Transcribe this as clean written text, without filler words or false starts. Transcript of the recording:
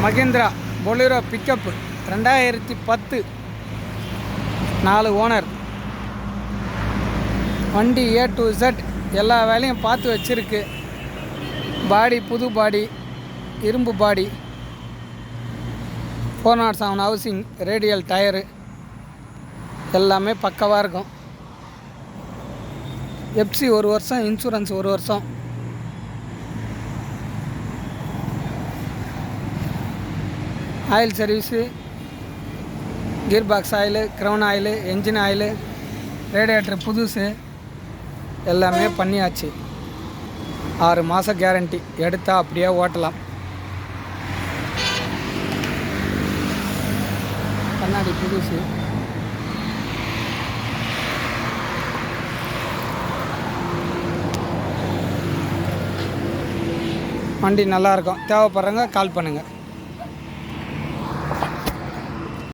Mahindra Bolero pickup 2010, 4 owner. வண்டி A to Z எல்லா வேலையும் பார்த்து வச்சுருக்கு. பாடி புது பாடி, இரும்பு பாடி, 407 ஹவுசிங், ரேடியல் டயரு எல்லாமே பக்கவாக இருக்கும். எஃப்சி 1 வருஷம், இன்சூரன்ஸ் 1 வருஷம். Oil service, gear box oil, crown oil, engine oil, radiator புதுசு எல்லாமே பண்ணியாச்சு. 6 மாதம் கேரண்டி. எடுத்தால் அப்படியே ஓட்டலாம். கண்ணாடி புதுசு. வண்டி நல்லாயிருக்கும். தேவைப்படுறவங்க கால் பண்ணுங்கள்.